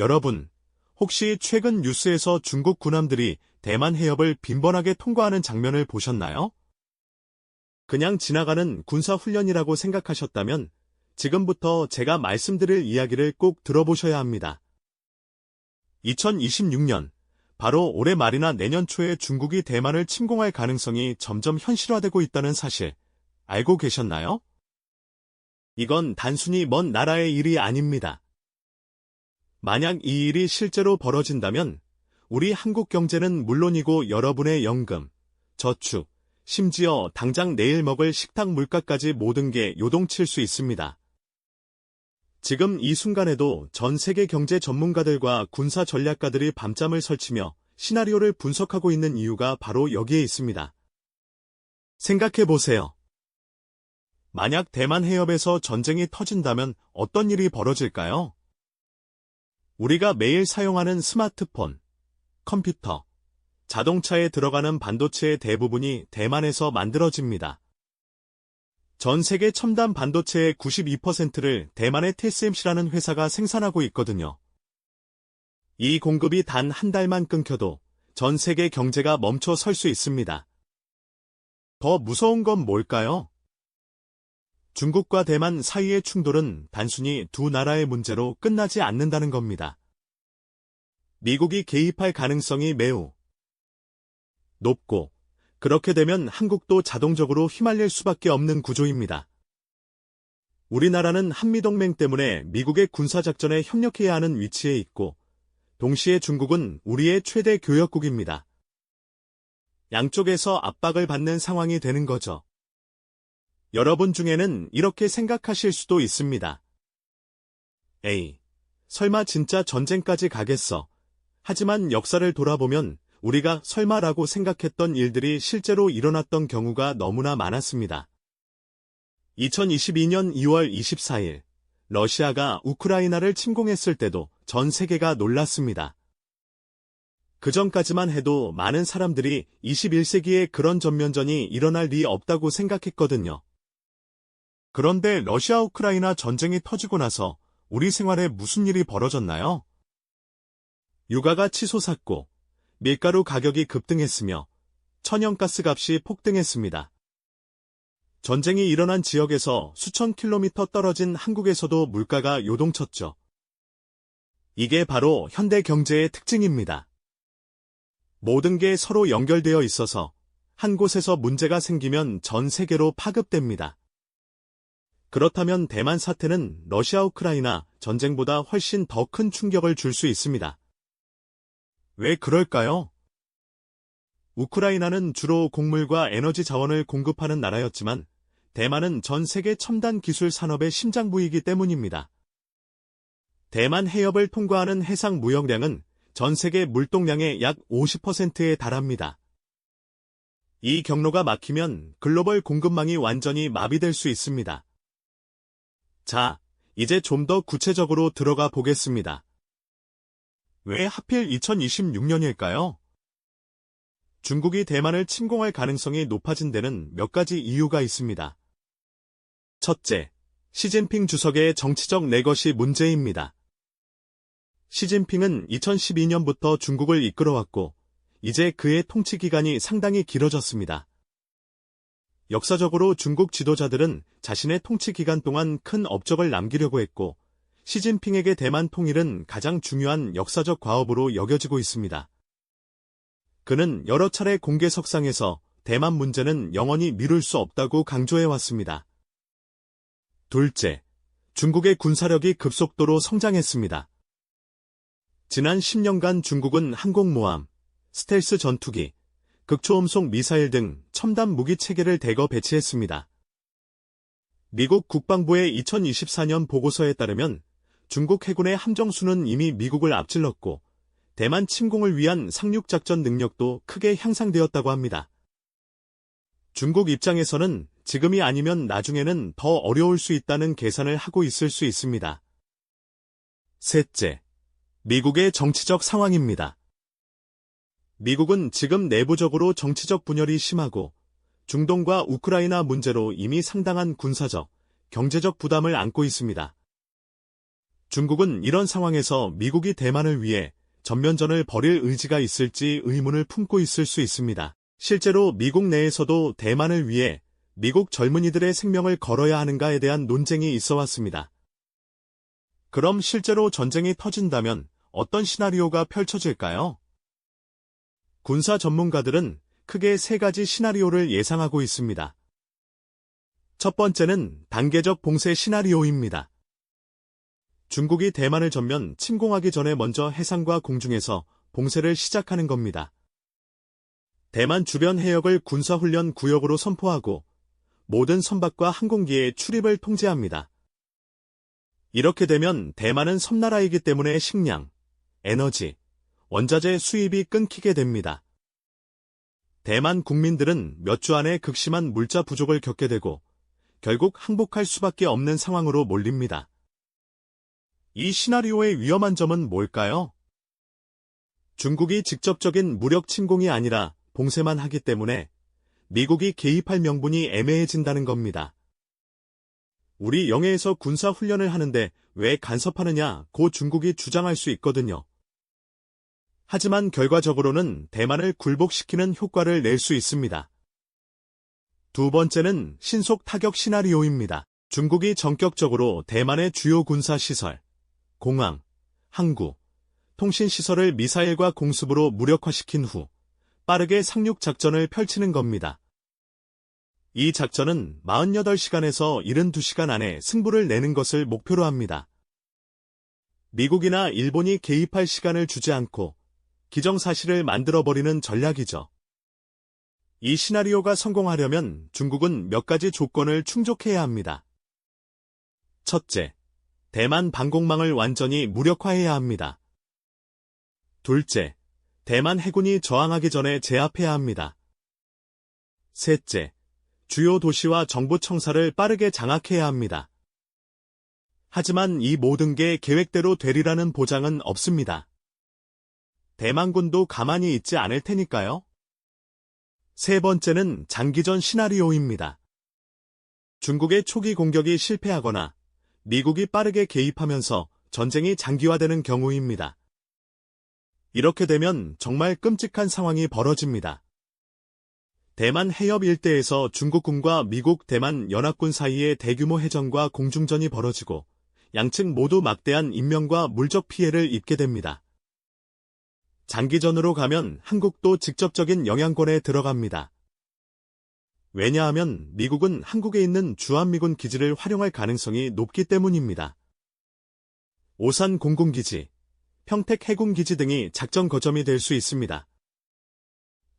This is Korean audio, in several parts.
여러분, 혹시 최근 뉴스에서 중국 군함들이 대만 해협을 빈번하게 통과하는 장면을 보셨나요? 그냥 지나가는 군사훈련이라고 생각하셨다면 지금부터 제가 말씀드릴 이야기를 꼭 들어보셔야 합니다. 2026년, 바로 올해 말이나 내년 초에 중국이 대만을 침공할 가능성이 점점 현실화되고 있다는 사실, 알고 계셨나요? 이건 단순히 먼 나라의 일이 아닙니다. 만약 이 일이 실제로 벌어진다면 우리 한국 경제는 물론이고 여러분의 연금, 저축, 심지어 당장 내일 먹을 식탁 물가까지 모든 게 요동칠 수 있습니다. 지금 이 순간에도 전 세계 경제 전문가들과 군사 전략가들이 밤잠을 설치며 시나리오를 분석하고 있는 이유가 바로 여기에 있습니다. 생각해 보세요. 만약 대만 해협에서 전쟁이 터진다면 어떤 일이 벌어질까요? 우리가 매일 사용하는 스마트폰, 컴퓨터, 자동차에 들어가는 반도체의 대부분이 대만에서 만들어집니다. 전 세계 첨단 반도체의 92%를 대만의 TSMC라는 회사가 생산하고 있거든요. 이 공급이 단 한 달만 끊겨도 전 세계 경제가 멈춰 설 수 있습니다. 더 무서운 건 뭘까요? 중국과 대만 사이의 충돌은 단순히 두 나라의 문제로 끝나지 않는다는 겁니다. 미국이 개입할 가능성이 매우 높고, 그렇게 되면 한국도 자동적으로 휘말릴 수밖에 없는 구조입니다. 우리나라는 한미동맹 때문에 미국의 군사작전에 협력해야 하는 위치에 있고, 동시에 중국은 우리의 최대 교역국입니다. 양쪽에서 압박을 받는 상황이 되는 거죠. 여러분 중에는 이렇게 생각하실 수도 있습니다. 에이, 설마 진짜 전쟁까지 가겠어. 하지만 역사를 돌아보면 우리가 설마라고 생각했던 일들이 실제로 일어났던 경우가 너무나 많았습니다. 2022년 2월 24일, 러시아가 우크라이나를 침공했을 때도 전 세계가 놀랐습니다. 그 전까지만 해도 많은 사람들이 21세기에 그런 전면전이 일어날 리 없다고 생각했거든요. 그런데 러시아 우크라이나 전쟁이 터지고 나서 우리 생활에 무슨 일이 벌어졌나요? 유가가 치솟았고, 밀가루 가격이 급등했으며 천연가스 값이 폭등했습니다. 전쟁이 일어난 지역에서 수천 킬로미터 떨어진 한국에서도 물가가 요동쳤죠. 이게 바로 현대 경제의 특징입니다. 모든 게 서로 연결되어 있어서 한 곳에서 문제가 생기면 전 세계로 파급됩니다. 그렇다면 대만 사태는 러시아 우크라이나 전쟁보다 훨씬 더 큰 충격을 줄 수 있습니다. 왜 그럴까요? 우크라이나는 주로 곡물과 에너지 자원을 공급하는 나라였지만 대만은 전 세계 첨단 기술 산업의 심장부이기 때문입니다. 대만 해협을 통과하는 해상 무역량은 전 세계 물동량의 약 50%에 달합니다. 이 경로가 막히면 글로벌 공급망이 완전히 마비될 수 있습니다. 자, 이제 좀 더 구체적으로 들어가 보겠습니다. 왜 하필 2026년일까요? 중국이 대만을 침공할 가능성이 높아진 데는 몇 가지 이유가 있습니다. 첫째, 시진핑 주석의 정치적 내것이 문제입니다. 시진핑은 2012년부터 중국을 이끌어왔고, 이제 그의 통치 기간이 상당히 길어졌습니다. 역사적으로 중국 지도자들은 자신의 통치 기간 동안 큰 업적을 남기려고 했고, 시진핑에게 대만 통일은 가장 중요한 역사적 과업으로 여겨지고 있습니다. 그는 여러 차례 공개석상에서 대만 문제는 영원히 미룰 수 없다고 강조해왔습니다. 둘째, 중국의 군사력이 급속도로 성장했습니다. 지난 10년간 중국은 항공모함, 스텔스 전투기, 극초음속 미사일 등 첨단 무기 체계를 대거 배치했습니다. 미국 국방부의 2024년 보고서에 따르면 중국 해군의 함정수는 이미 미국을 앞질렀고 대만 침공을 위한 상륙작전 능력도 크게 향상되었다고 합니다. 중국 입장에서는 지금이 아니면 나중에는 더 어려울 수 있다는 계산을 하고 있을 수 있습니다. 셋째, 미국의 정치적 상황입니다. 미국은 지금 내부적으로 정치적 분열이 심하고 중동과 우크라이나 문제로 이미 상당한 군사적, 경제적 부담을 안고 있습니다. 중국은 이런 상황에서 미국이 대만을 위해 전면전을 벌일 의지가 있을지 의문을 품고 있을 수 있습니다. 실제로 미국 내에서도 대만을 위해 미국 젊은이들의 생명을 걸어야 하는가에 대한 논쟁이 있어 왔습니다. 그럼 실제로 전쟁이 터진다면 어떤 시나리오가 펼쳐질까요? 군사 전문가들은 크게 세 가지 시나리오를 예상하고 있습니다. 첫 번째는 단계적 봉쇄 시나리오입니다. 중국이 대만을 전면 침공하기 전에 먼저 해상과 공중에서 봉쇄를 시작하는 겁니다. 대만 주변 해역을 군사훈련 구역으로 선포하고 모든 선박과 항공기의 출입을 통제합니다. 이렇게 되면 대만은 섬나라이기 때문에 식량, 에너지, 원자재 수입이 끊기게 됩니다. 대만 국민들은 몇 주 안에 극심한 물자 부족을 겪게 되고 결국 항복할 수밖에 없는 상황으로 몰립니다. 이 시나리오의 위험한 점은 뭘까요? 중국이 직접적인 무력 침공이 아니라 봉쇄만 하기 때문에 미국이 개입할 명분이 애매해진다는 겁니다. 우리 영해에서 군사훈련을 하는데 왜 간섭하느냐고 중국이 주장할 수 있거든요. 하지만 결과적으로는 대만을 굴복시키는 효과를 낼 수 있습니다. 두 번째는 신속 타격 시나리오입니다. 중국이 전격적으로 대만의 주요 군사시설, 공항, 항구, 통신시설을 미사일과 공습으로 무력화시킨 후 빠르게 상륙 작전을 펼치는 겁니다. 이 작전은 48시간에서 72시간 안에 승부를 내는 것을 목표로 합니다. 미국이나 일본이 개입할 시간을 주지 않고 기정사실을 만들어버리는 전략이죠. 이 시나리오가 성공하려면 중국은 몇 가지 조건을 충족해야 합니다. 첫째, 대만 방공망을 완전히 무력화해야 합니다. 둘째, 대만 해군이 저항하기 전에 제압해야 합니다. 셋째, 주요 도시와 정부 청사를 빠르게 장악해야 합니다. 하지만 이 모든 게 계획대로 되리라는 보장은 없습니다. 대만군도 가만히 있지 않을 테니까요. 세 번째는 장기전 시나리오입니다. 중국의 초기 공격이 실패하거나 미국이 빠르게 개입하면서 전쟁이 장기화되는 경우입니다. 이렇게 되면 정말 끔찍한 상황이 벌어집니다. 대만 해협 일대에서 중국군과 미국 대만 연합군 사이에 대규모 해전과 공중전이 벌어지고 양측 모두 막대한 인명과 물적 피해를 입게 됩니다. 장기전으로 가면 한국도 직접적인 영향권에 들어갑니다. 왜냐하면 미국은 한국에 있는 주한미군 기지를 활용할 가능성이 높기 때문입니다. 오산 공군기지, 평택 해군기지 등이 작전 거점이 될 수 있습니다.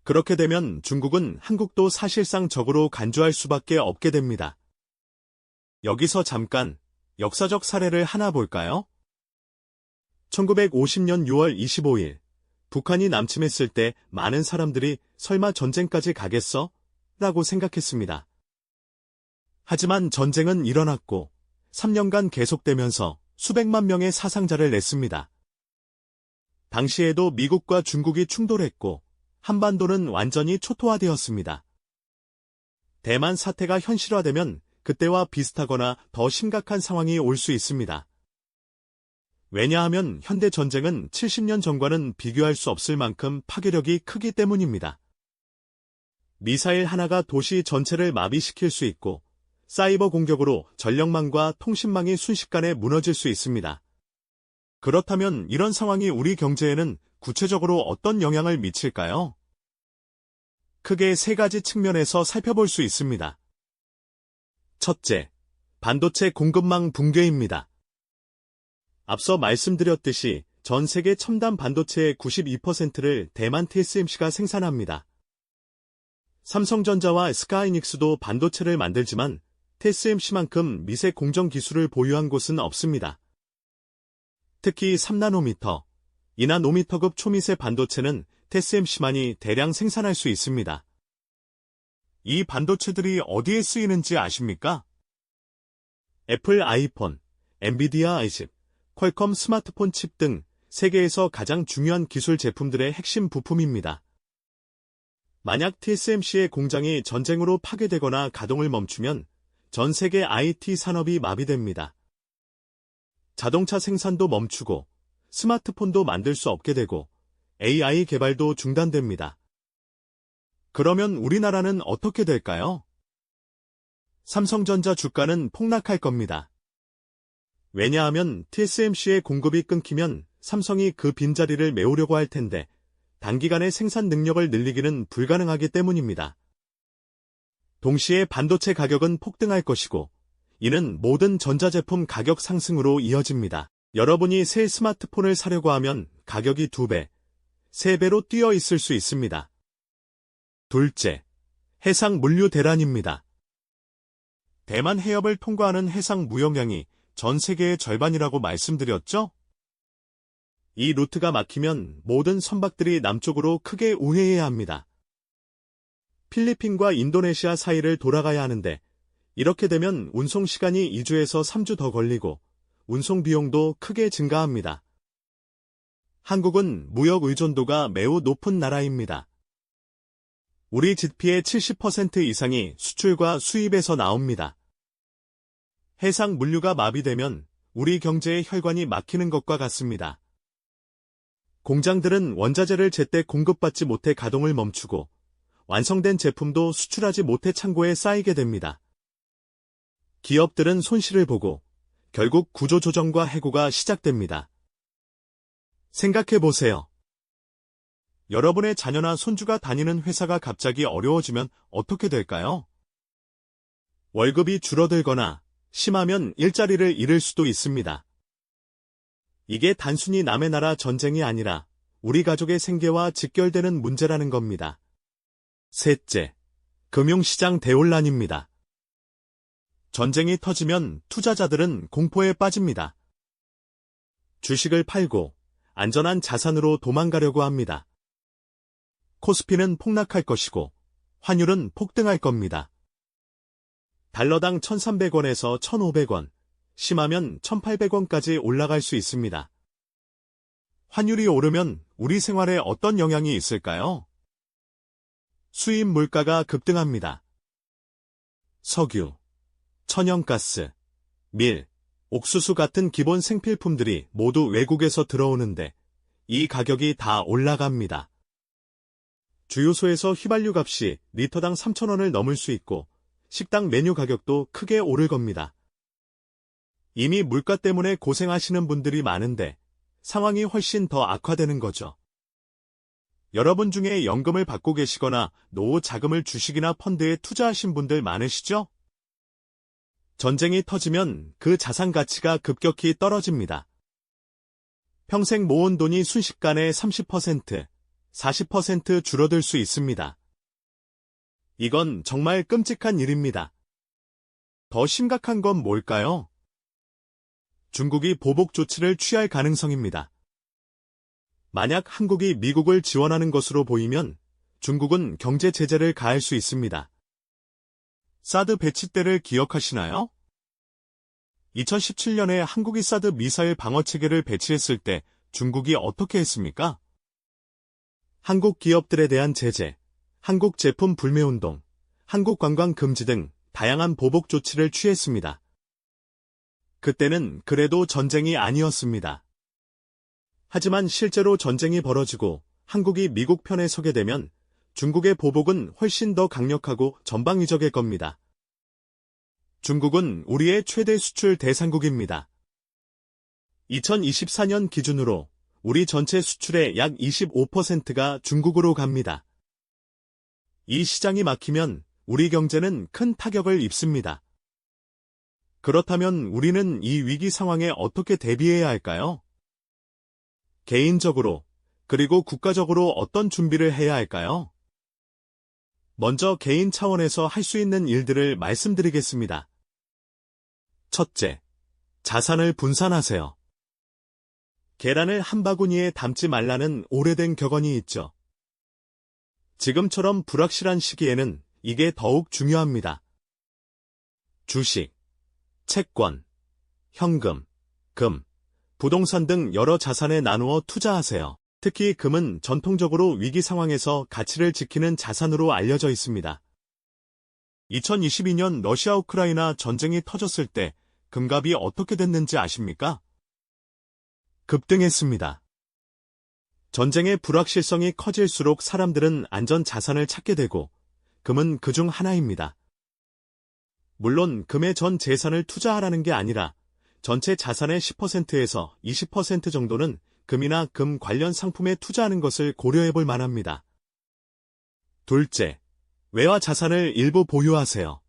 그렇게 되면 중국은 한국도 사실상 적으로 간주할 수밖에 없게 됩니다. 여기서 잠깐 역사적 사례를 하나 볼까요? 1950년 6월 25일 북한이 남침했을 때 많은 사람들이 설마 전쟁까지 가겠어? 라고 생각했습니다. 하지만 전쟁은 일어났고 3년간 계속되면서 수백만 명의 사상자를 냈습니다. 당시에도 미국과 중국이 충돌했고 한반도는 완전히 초토화되었습니다. 대만 사태가 현실화되면 그때와 비슷하거나 더 심각한 상황이 올 수 있습니다. 왜냐하면 현대 전쟁은 70년 전과는 비교할 수 없을 만큼 파괴력이 크기 때문입니다. 미사일 하나가 도시 전체를 마비시킬 수 있고 사이버 공격으로 전력망과 통신망이 순식간에 무너질 수 있습니다. 그렇다면 이런 상황이 우리 경제에는 구체적으로 어떤 영향을 미칠까요? 크게 세 가지 측면에서 살펴볼 수 있습니다. 첫째, 반도체 공급망 붕괴입니다. 앞서 말씀드렸듯이 전 세계 첨단 반도체의 92%를 대만 TSMC가 생산합니다. 삼성전자와 스카이닉스도 반도체를 만들지만 TSMC만큼 미세 공정 기술을 보유한 곳은 없습니다. 특히 3나노미터, 2나노미터급 초미세 반도체는 TSMC만이 대량 생산할 수 있습니다. 이 반도체들이 어디에 쓰이는지 아십니까? 애플 아이폰, 엔비디아 i10, 퀄컴 스마트폰 칩 등 세계에서 가장 중요한 기술 제품들의 핵심 부품입니다. 만약 TSMC의 공장이 전쟁으로 파괴되거나 가동을 멈추면 전 세계 IT 산업이 마비됩니다. 자동차 생산도 멈추고 스마트폰도 만들 수 없게 되고 AI 개발도 중단됩니다. 그러면 우리나라는 어떻게 될까요? 삼성전자 주가는 폭락할 겁니다. 왜냐하면 TSMC의 공급이 끊기면 삼성이 그 빈자리를 메우려고 할 텐데 단기간에 생산 능력을 늘리기는 불가능하기 때문입니다. 동시에 반도체 가격은 폭등할 것이고 이는 모든 전자제품 가격 상승으로 이어집니다. 여러분이 새 스마트폰을 사려고 하면 가격이 2배, 3배로 뛰어 있을 수 있습니다. 둘째, 해상 물류 대란입니다. 대만 해협을 통과하는 해상 무역량이 전 세계의 절반이라고 말씀드렸죠? 이 루트가 막히면 모든 선박들이 남쪽으로 크게 우회해야 합니다. 필리핀과 인도네시아 사이를 돌아가야 하는데 이렇게 되면 운송 시간이 2주에서 3주 더 걸리고 운송 비용도 크게 증가합니다. 한국은 무역 의존도가 매우 높은 나라입니다. 우리 GDP의 70% 이상이 수출과 수입에서 나옵니다. 해상 물류가 마비되면 우리 경제의 혈관이 막히는 것과 같습니다. 공장들은 원자재를 제때 공급받지 못해 가동을 멈추고 완성된 제품도 수출하지 못해 창고에 쌓이게 됩니다. 기업들은 손실을 보고 결국 구조조정과 해고가 시작됩니다. 생각해보세요. 여러분의 자녀나 손주가 다니는 회사가 갑자기 어려워지면 어떻게 될까요? 월급이 줄어들거나 심하면 일자리를 잃을 수도 있습니다. 이게 단순히 남의 나라 전쟁이 아니라 우리 가족의 생계와 직결되는 문제라는 겁니다. 셋째, 금융시장 대혼란입니다. 전쟁이 터지면 투자자들은 공포에 빠집니다. 주식을 팔고 안전한 자산으로 도망가려고 합니다. 코스피는 폭락할 것이고 환율은 폭등할 겁니다. 달러당 1,300원에서 1,500원, 심하면 1,800원까지 올라갈 수 있습니다. 환율이 오르면 우리 생활에 어떤 영향이 있을까요? 수입 물가가 급등합니다. 석유, 천연가스, 밀, 옥수수 같은 기본 생필품들이 모두 외국에서 들어오는데 이 가격이 다 올라갑니다. 주유소에서 휘발유 값이 리터당 3,000원을 넘을 수 있고 식당 메뉴 가격도 크게 오를 겁니다. 이미 물가 때문에 고생하시는 분들이 많은데 상황이 훨씬 더 악화되는 거죠. 여러분 중에 연금을 받고 계시거나 노후 자금을 주식이나 펀드에 투자하신 분들 많으시죠? 전쟁이 터지면 그 자산 가치가 급격히 떨어집니다. 평생 모은 돈이 순식간에 30%, 40% 줄어들 수 있습니다. 이건 정말 끔찍한 일입니다. 더 심각한 건 뭘까요? 중국이 보복 조치를 취할 가능성입니다. 만약 한국이 미국을 지원하는 것으로 보이면 중국은 경제 제재를 가할 수 있습니다. 사드 배치 때를 기억하시나요? 2017년에 한국이 사드 미사일 방어 체계를 배치했을 때 중국이 어떻게 했습니까? 한국 기업들에 대한 제재, 한국 제품 불매운동, 한국 관광 금지 등 다양한 보복 조치를 취했습니다. 그때는 그래도 전쟁이 아니었습니다. 하지만 실제로 전쟁이 벌어지고 한국이 미국 편에 서게 되면 중국의 보복은 훨씬 더 강력하고 전방위적일 겁니다. 중국은 우리의 최대 수출 대상국입니다. 2024년 기준으로 우리 전체 수출의 약 25%가 중국으로 갑니다. 이 시장이 막히면 우리 경제는 큰 타격을 입습니다. 그렇다면 우리는 이 위기 상황에 어떻게 대비해야 할까요? 개인적으로, 그리고 국가적으로 어떤 준비를 해야 할까요? 먼저 개인 차원에서 할 수 있는 일들을 말씀드리겠습니다. 첫째, 자산을 분산하세요. 계란을 한 바구니에 담지 말라는 오래된 격언이 있죠. 지금처럼 불확실한 시기에는 이게 더욱 중요합니다. 주식, 채권, 현금, 금, 부동산 등 여러 자산에 나누어 투자하세요. 특히 금은 전통적으로 위기 상황에서 가치를 지키는 자산으로 알려져 있습니다. 2022년 러시아 우크라이나 전쟁이 터졌을 때 금값이 어떻게 됐는지 아십니까? 급등했습니다. 전쟁의 불확실성이 커질수록 사람들은 안전 자산을 찾게 되고 금은 그중 하나입니다. 물론 금에 전 재산을 투자하라는 게 아니라 전체 자산의 10%에서 20% 정도는 금이나 금 관련 상품에 투자하는 것을 고려해 볼 만합니다. 둘째, 외화 자산을 일부 보유하세요.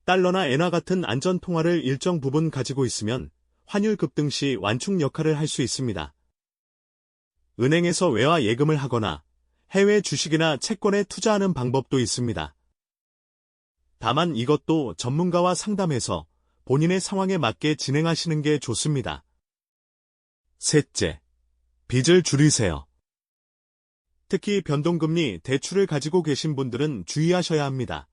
달러나 엔화 같은 안전 통화를 일정 부분 가지고 있으면 환율 급등 시 완충 역할을 할 수 있습니다. 은행에서 외화 예금을 하거나 해외 주식이나 채권에 투자하는 방법도 있습니다. 다만 이것도 전문가와 상담해서 본인의 상황에 맞게 진행하시는 게 좋습니다. 셋째, 빚을 줄이세요. 특히 변동금리 대출을 가지고 계신 분들은 주의하셔야 합니다.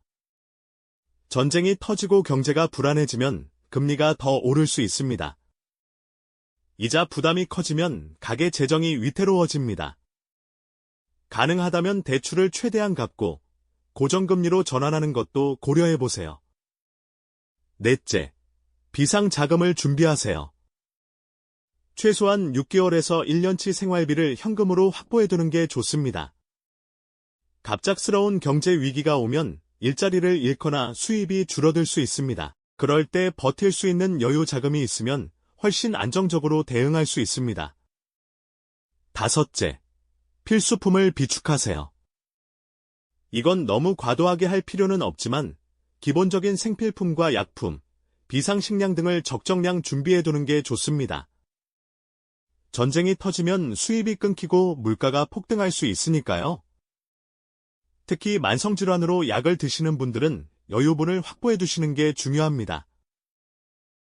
전쟁이 터지고 경제가 불안해지면 금리가 더 오를 수 있습니다. 이자 부담이 커지면 가계 재정이 위태로워집니다. 가능하다면 대출을 최대한 갚고 고정금리로 전환하는 것도 고려해보세요. 넷째, 비상자금을 준비하세요. 최소한 6개월에서 1년치 생활비를 현금으로 확보해두는 게 좋습니다. 갑작스러운 경제 위기가 오면 일자리를 잃거나 수입이 줄어들 수 있습니다. 그럴 때 버틸 수 있는 여유 자금이 있으면 훨씬 안정적으로 대응할 수 있습니다. 다섯째, 필수품을 비축하세요. 이건 너무 과도하게 할 필요는 없지만 기본적인 생필품과 약품, 비상식량 등을 적정량 준비해두는 게 좋습니다. 전쟁이 터지면 수입이 끊기고 물가가 폭등할 수 있으니까요. 특히 만성질환으로 약을 드시는 분들은 여유분을 확보해두시는 게 중요합니다.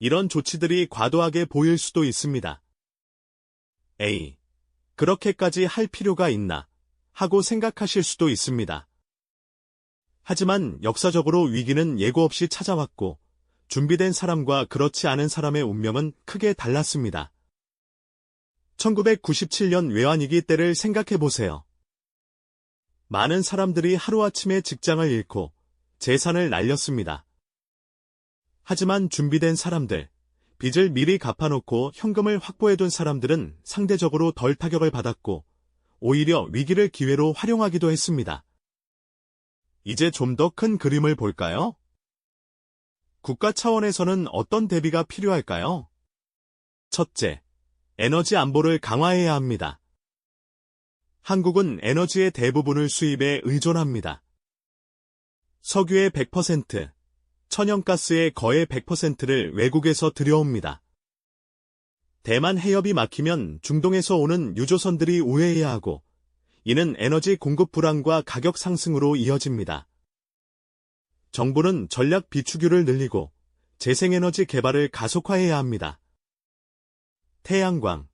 이런 조치들이 과도하게 보일 수도 있습니다. 에이, 그렇게까지 할 필요가 있나 하고 생각하실 수도 있습니다. 하지만 역사적으로 위기는 예고 없이 찾아왔고 준비된 사람과 그렇지 않은 사람의 운명은 크게 달랐습니다. 1997년 외환위기 때를 생각해보세요. 많은 사람들이 하루아침에 직장을 잃고 재산을 날렸습니다. 하지만 준비된 사람들, 빚을 미리 갚아놓고 현금을 확보해둔 사람들은 상대적으로 덜 타격을 받았고 오히려 위기를 기회로 활용하기도 했습니다. 이제 좀 더 큰 그림을 볼까요? 국가 차원에서는 어떤 대비가 필요할까요? 첫째, 에너지 안보를 강화해야 합니다. 한국은 에너지의 대부분을 수입에 의존합니다. 석유의 100%, 천연가스의 거의 100%를 외국에서 들여옵니다. 대만 해협이 막히면 중동에서 오는 유조선들이 우회해야 하고 이는 에너지 공급 불안과 가격 상승으로 이어집니다. 정부는 전략 비축유를 늘리고 재생에너지 개발을 가속화해야 합니다. 태양광,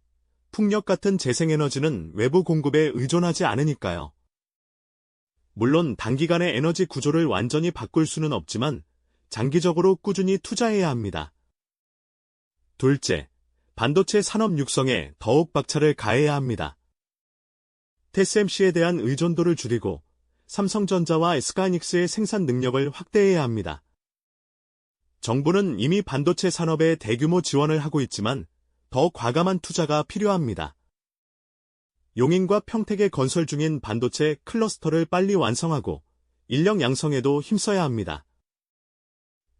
풍력 같은 재생에너지는 외부 공급에 의존하지 않으니까요. 물론 단기간에 에너지 구조를 완전히 바꿀 수는 없지만 장기적으로 꾸준히 투자해야 합니다. 둘째, 반도체 산업 육성에 더욱 박차를 가해야 합니다. TSMC에 대한 의존도를 줄이고 삼성전자와 SK하이닉스의 생산 능력을 확대해야 합니다. 정부는 이미 반도체 산업에 대규모 지원을 하고 있지만 더 과감한 투자가 필요합니다. 용인과 평택에 건설 중인 반도체 클러스터를 빨리 완성하고 인력 양성에도 힘써야 합니다.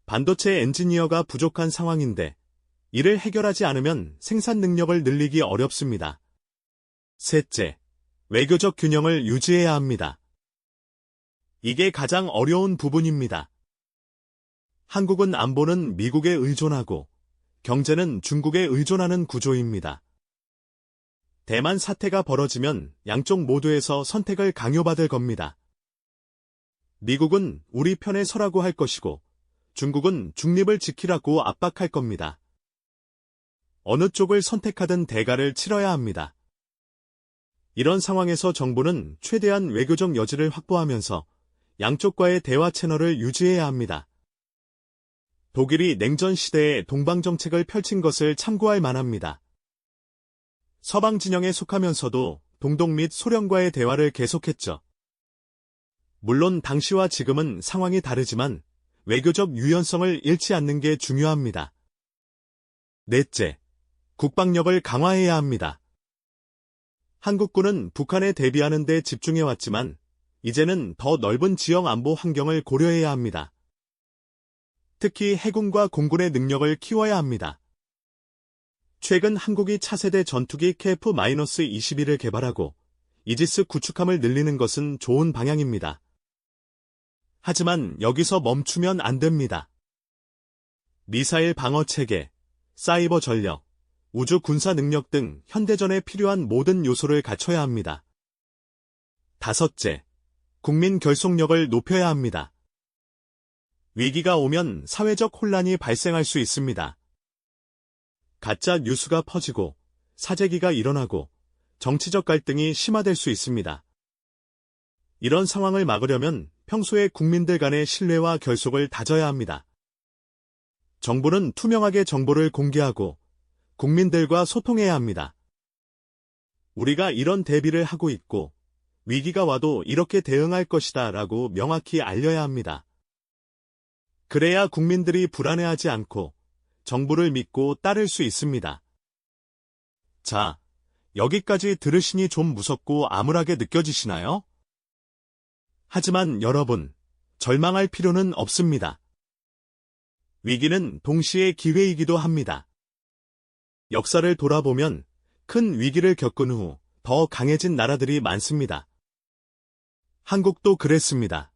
반도체 엔지니어가 부족한 상황인데 이를 해결하지 않으면 생산 능력을 늘리기 어렵습니다. 셋째, 외교적 균형을 유지해야 합니다. 이게 가장 어려운 부분입니다. 한국은 안보는 미국에 의존하고 경제는 중국에 의존하는 구조입니다. 대만 사태가 벌어지면 양쪽 모두에서 선택을 강요받을 겁니다. 미국은 우리 편에 서라고 할 것이고 중국은 중립을 지키라고 압박할 겁니다. 어느 쪽을 선택하든 대가를 치러야 합니다. 이런 상황에서 정부는 최대한 외교적 여지를 확보하면서 양쪽과의 대화 채널을 유지해야 합니다. 독일이 냉전 시대에 동방정책을 펼친 것을 참고할 만합니다. 서방 진영에 속하면서도 동독 및 소련과의 대화를 계속했죠. 물론 당시와 지금은 상황이 다르지만 외교적 유연성을 잃지 않는 게 중요합니다. 넷째, 국방력을 강화해야 합니다. 한국군은 북한에 대비하는 데 집중해왔지만 이제는 더 넓은 지역 안보 환경을 고려해야 합니다. 특히 해군과 공군의 능력을 키워야 합니다. 최근 한국이 차세대 전투기 KF-21을 개발하고 이지스 구축함을 늘리는 것은 좋은 방향입니다. 하지만 여기서 멈추면 안 됩니다. 미사일 방어 체계, 사이버 전력, 우주 군사 능력 등 현대전에 필요한 모든 요소를 갖춰야 합니다. 다섯째, 국민 결속력을 높여야 합니다. 위기가 오면 사회적 혼란이 발생할 수 있습니다. 가짜 뉴스가 퍼지고 사재기가 일어나고 정치적 갈등이 심화될 수 있습니다. 이런 상황을 막으려면 평소에 국민들 간의 신뢰와 결속을 다져야 합니다. 정부는 투명하게 정보를 공개하고 국민들과 소통해야 합니다. 우리가 이런 대비를 하고 있고 위기가 와도 이렇게 대응할 것이다 라고 명확히 알려야 합니다. 그래야 국민들이 불안해하지 않고 정부를 믿고 따를 수 있습니다. 자, 여기까지 들으시니 좀 무섭고 암울하게 느껴지시나요? 하지만 여러분, 절망할 필요는 없습니다. 위기는 동시에 기회이기도 합니다. 역사를 돌아보면 큰 위기를 겪은 후 더 강해진 나라들이 많습니다. 한국도 그랬습니다.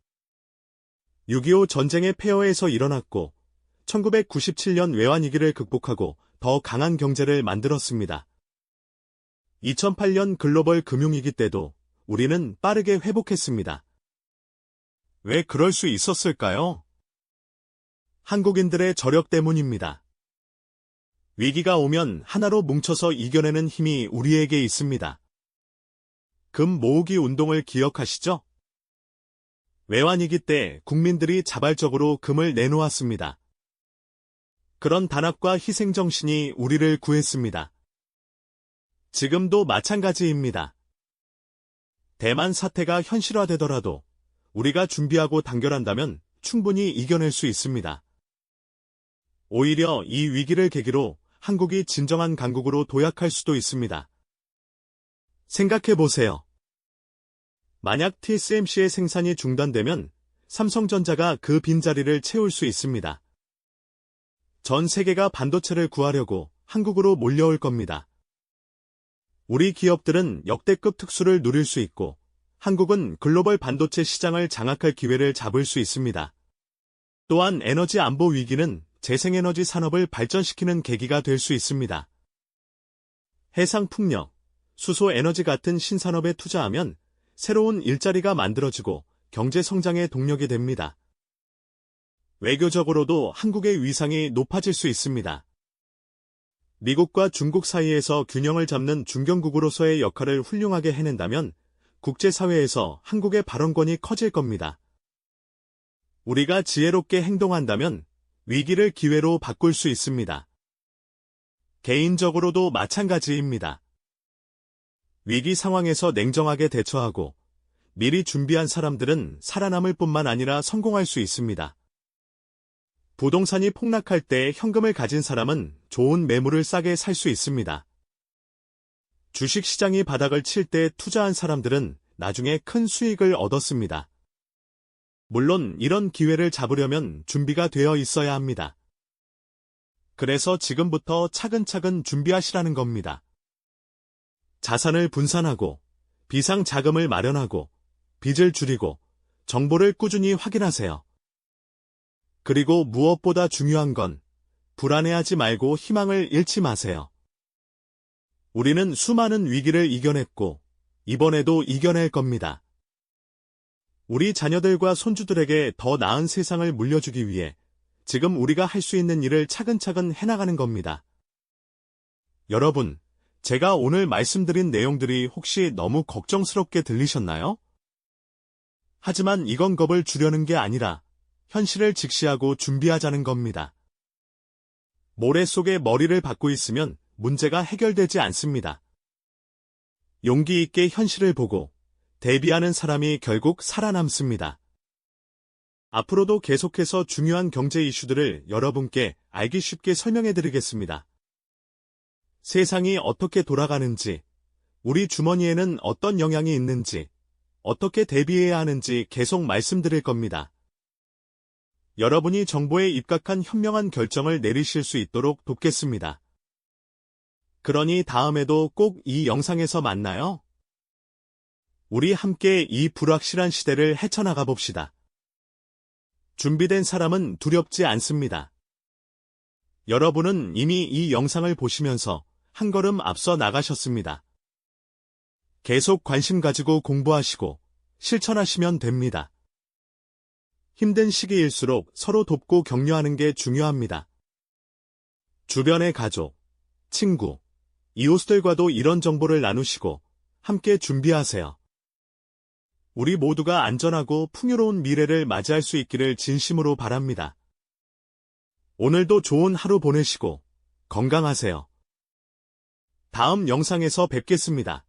6.25 전쟁의 폐허에서 일어났고 1997년 외환위기를 극복하고 더 강한 경제를 만들었습니다. 2008년 글로벌 금융위기 때도 우리는 빠르게 회복했습니다. 왜 그럴 수 있었을까요? 한국인들의 저력 때문입니다. 위기가 오면 하나로 뭉쳐서 이겨내는 힘이 우리에게 있습니다. 금 모으기 운동을 기억하시죠? 외환위기 때 국민들이 자발적으로 금을 내놓았습니다. 그런 단합과 희생정신이 우리를 구했습니다. 지금도 마찬가지입니다. 대만 사태가 현실화되더라도 우리가 준비하고 단결한다면 충분히 이겨낼 수 있습니다. 오히려 이 위기를 계기로 한국이 진정한 강국으로 도약할 수도 있습니다. 생각해보세요. 만약 TSMC의 생산이 중단되면 삼성전자가 그 빈자리를 채울 수 있습니다. 전 세계가 반도체를 구하려고 한국으로 몰려올 겁니다. 우리 기업들은 역대급 특수를 누릴 수 있고 한국은 글로벌 반도체 시장을 장악할 기회를 잡을 수 있습니다. 또한 에너지 안보 위기는 재생에너지 산업을 발전시키는 계기가 될 수 있습니다. 해상풍력, 수소에너지 같은 신산업에 투자하면 새로운 일자리가 만들어지고 경제 성장의 동력이 됩니다. 외교적으로도 한국의 위상이 높아질 수 있습니다. 미국과 중국 사이에서 균형을 잡는 중견국으로서의 역할을 훌륭하게 해낸다면 국제사회에서 한국의 발언권이 커질 겁니다. 우리가 지혜롭게 행동한다면 위기를 기회로 바꿀 수 있습니다. 개인적으로도 마찬가지입니다. 위기 상황에서 냉정하게 대처하고 미리 준비한 사람들은 살아남을 뿐만 아니라 성공할 수 있습니다. 부동산이 폭락할 때 현금을 가진 사람은 좋은 매물을 싸게 살 수 있습니다. 주식시장이 바닥을 칠 때 투자한 사람들은 나중에 큰 수익을 얻었습니다. 물론 이런 기회를 잡으려면 준비가 되어 있어야 합니다. 그래서 지금부터 차근차근 준비하시라는 겁니다. 자산을 분산하고 비상자금을 마련하고 빚을 줄이고 정보를 꾸준히 확인하세요. 그리고 무엇보다 중요한 건 불안해하지 말고 희망을 잃지 마세요. 우리는 수많은 위기를 이겨냈고 이번에도 이겨낼 겁니다. 우리 자녀들과 손주들에게 더 나은 세상을 물려주기 위해 지금 우리가 할 수 있는 일을 차근차근 해나가는 겁니다. 여러분, 제가 오늘 말씀드린 내용들이 혹시 너무 걱정스럽게 들리셨나요? 하지만 이건 겁을 주려는 게 아니라 현실을 직시하고 준비하자는 겁니다. 모래 속에 머리를 박고 있으면 문제가 해결되지 않습니다. 용기 있게 현실을 보고 대비하는 사람이 결국 살아남습니다. 앞으로도 계속해서 중요한 경제 이슈들을 여러분께 알기 쉽게 설명해 드리겠습니다. 세상이 어떻게 돌아가는지, 우리 주머니에는 어떤 영향이 있는지, 어떻게 대비해야 하는지 계속 말씀드릴 겁니다. 여러분이 정보에 입각한 현명한 결정을 내리실 수 있도록 돕겠습니다. 그러니 다음에도 꼭 이 영상에서 만나요. 우리 함께 이 불확실한 시대를 헤쳐나가 봅시다. 준비된 사람은 두렵지 않습니다. 여러분은 이미 이 영상을 보시면서 한 걸음 앞서 나가셨습니다. 계속 관심 가지고 공부하시고 실천하시면 됩니다. 힘든 시기일수록 서로 돕고 격려하는 게 중요합니다. 주변의 가족, 친구, 이웃들과도 이런 정보를 나누시고 함께 준비하세요. 우리 모두가 안전하고 풍요로운 미래를 맞이할 수 있기를 진심으로 바랍니다. 오늘도 좋은 하루 보내시고 건강하세요. 다음 영상에서 뵙겠습니다.